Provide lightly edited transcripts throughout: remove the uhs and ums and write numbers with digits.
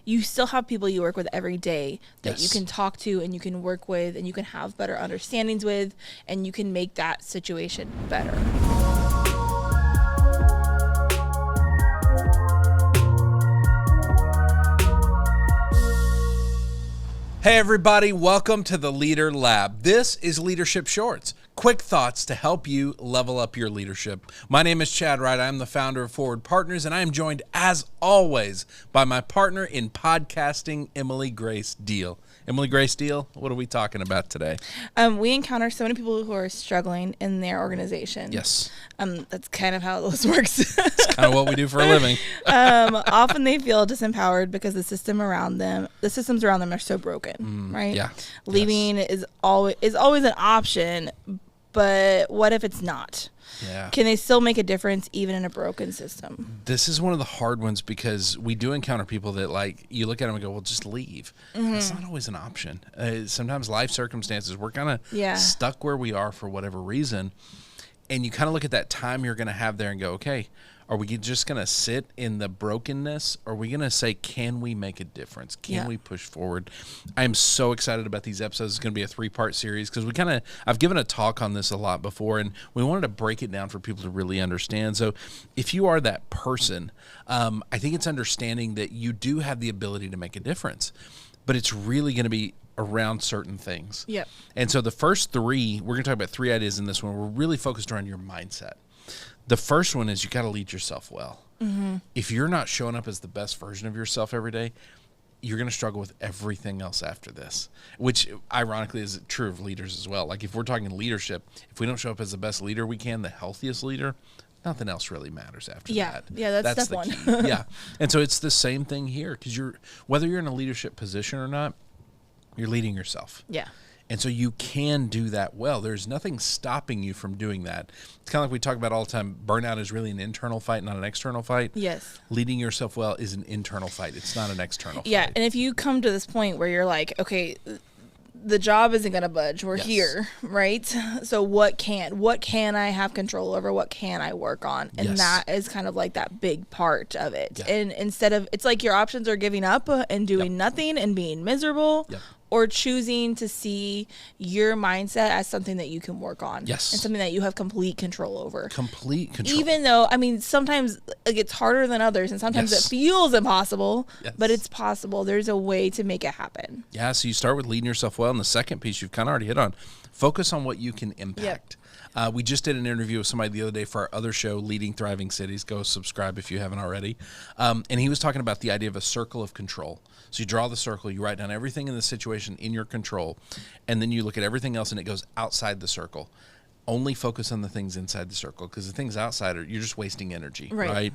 you still have people you work with every day that Yes. you can talk to and you can work with and you can have better understandings with, and you can make that situation better. Hey everybody, welcome to the Leader Lab. This is Leadership Shorts, quick thoughts to help you level up your leadership. My name is Chad Wright. I'm the founder of Forward Partners, and I am joined, as always, by my partner in podcasting, Emily Grace Deal. Emily Grace Deal, what are we talking about today? We encounter so many people who are struggling in their organization. Yes. That's kind of how this works. It's kind of what we do for a living. Often they feel disempowered because the systems around them are so broken, right? Yeah. Leaving is always an option, but what if it's not? Yeah. Can they still make a difference even in a broken system? This is one of the hard ones because we do encounter people that, like, you look at them and go, well, just leave. It's not always an option. Sometimes life circumstances, we're kind of stuck where we are for whatever reason. And you kind of look at that time you're going to have there and go, okay, are we just going to sit in the brokenness? Or are we going to say, can we make a difference? Can we push forward? I am so excited about these episodes. It's going to be a 3-part series because I've given a talk on this a lot before, and we wanted to break it down for people to really understand. So if you are that person, I think it's understanding that you do have the ability to make a difference, but it's really going to be around certain things. Yep. And so the first 3, we're going to talk about 3 ideas in this one. We're really focused around your mindset. The first one is you got to lead yourself well. If you're not showing up as the best version of yourself every day, you're going to struggle with everything else after this, which ironically is true of leaders as well. Like if we're talking leadership, if we don't show up as the best leader we can, the healthiest leader, nothing else really matters after that. Yeah, that's the one. key. Yeah. And so it's the same thing here because whether you're in a leadership position or not, you're leading yourself. Yeah. And so you can do that well. There's nothing stopping you from doing that. It's kind of like we talk about all the time. Burnout is really an internal fight, not an external fight. Yes. Leading yourself well is an internal fight. It's not an external fight. Yeah. And if you come to this point where you're like, okay, the job isn't going to budge. We're here, right? So what can I have control over? What can I work on? And that is kind of like that big part of it. Yeah. And instead of, it's like your options are giving up and doing nothing and being miserable. Or choosing to see your mindset as something that you can work on. Yes. And something that you have complete control over. Complete control. Even though, I mean, sometimes it gets harder than others, and sometimes it feels impossible, but it's possible. There's a way to make it happen. Yeah, so you start with leading yourself well, and the second piece you've kind of already hit on. Focus on what you can impact. We just did an interview with somebody the other day for our other show, Leading Thriving Cities. Go subscribe if you haven't already. And he was talking about the idea of a circle of control. So you draw the circle, you write down everything in the situation in your control, and then you look at everything else and it goes outside the circle. Only focus on the things inside the circle because the things outside you're just wasting energy, right?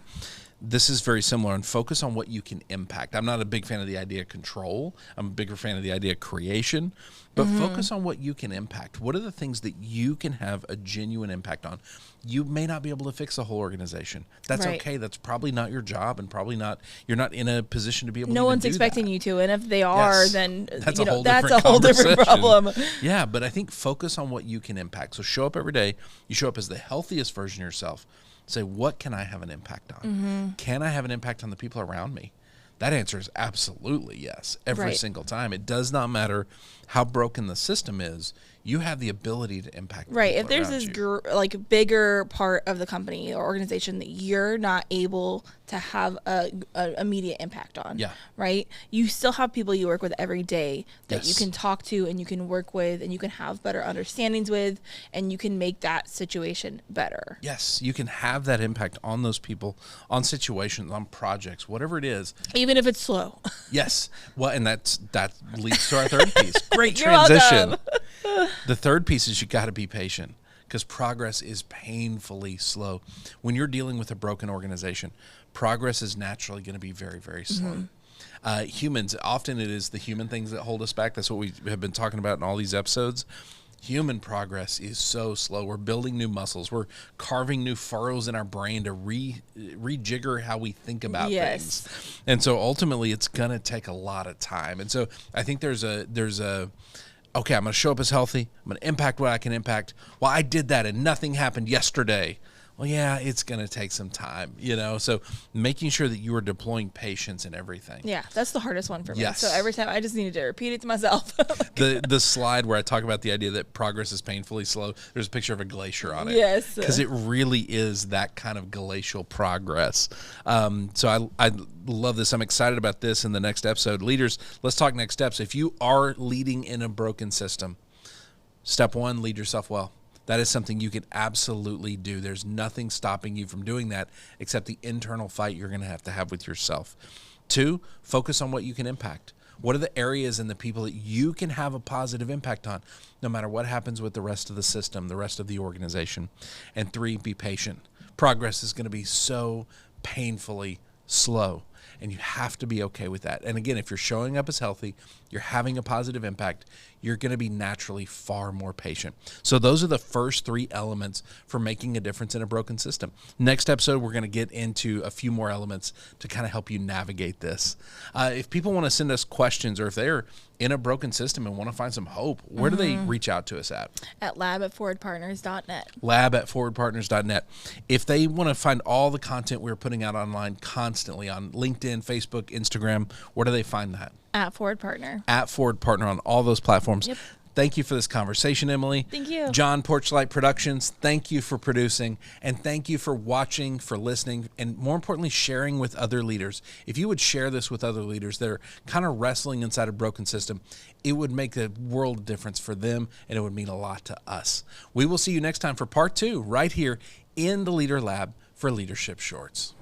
This is very similar, and focus on what you can impact. I'm not a big fan of the idea of control. I'm a bigger fan of the idea of creation, but focus on what you can impact. What are the things that you can have a genuine impact on? You may not be able to fix a whole organization. That's okay. That's probably not your job, and probably not, you're not in a position to be able to do that. No one's expecting you to, and if they are, then that's a whole different problem. Yeah, but I think focus on what you can impact. So show up every day. You show up as the healthiest version of yourself. Say, what can I have an impact on? Can I have an impact on the people around me? That answer is absolutely yes, every single time. It does not matter how broken the system is. You have the ability to impact the people if there's this bigger part of the company or organization that you're not able to have a immediate impact on, right? You still have people you work with every day that you can talk to and you can work with and you can have better understandings with, and you can make that situation better. Yes, you can have that impact on those people, on situations, on projects, whatever it is. Even if it's slow. Yes. Well, and that leads to our third piece. Great You're transition. welcome. The third piece is you got to be patient because progress is painfully slow. When you're dealing with a broken organization, progress is naturally going to be very, very slow. Humans, often it is the human things that hold us back. That's what we have been talking about in all these episodes. Human progress is so slow. We're building new muscles. We're carving new furrows in our brain to rejigger how we think about things. And so ultimately it's going to take a lot of time. And so I think there's a okay, I'm going to show up as healthy. I'm going to impact what I can impact. Well, I did that and nothing happened yesterday. well, yeah, it's going to take some time, so making sure that you are deploying patience in everything. Yeah, that's the hardest one for me. Yes. So every time I just needed to repeat it to myself. The slide where I talk about the idea that progress is painfully slow, there's a picture of a glacier on it. Yes. Because it really is that kind of glacial progress. So I love this. I'm excited about this in the next episode. Leaders, let's talk next steps. If you are leading in a broken system, step one, lead yourself well. That is something you can absolutely do. There's nothing stopping you from doing that except the internal fight you're going to have with yourself. 2, focus on what you can impact. What are the areas and the people that you can have a positive impact on, no matter what happens with the rest of the system, the rest of the organization? And 3, be patient. Progress is going to be so painfully slow, and you have to be okay with that. And again, if you're showing up as healthy, you're having a positive impact, you're going to be naturally far more patient. So those are the first 3 elements for making a difference in a broken system. Next episode, we're going to get into a few more elements to kind of help you navigate this. If people want to send us questions, or if they're in a broken system and want to find some hope, where do they reach out to us at? At lab@forwardpartners.net. Lab@forwardpartners.net. If they want to find all the content we're putting out online constantly on LinkedIn, Facebook, Instagram, where do they find that? At Forward Partner. At Forward Partner on all those platforms. Yep. Thank you for this conversation, Emily. Thank you. John, Porchlight Productions, thank you for producing, and thank you for watching, for listening, and more importantly, sharing with other leaders. If you would share this with other leaders that are kind of wrestling inside a broken system, it would make a world of difference for them, and it would mean a lot to us. We will see you next time for part 2 right here in the Leader Lab for Leadership Shorts.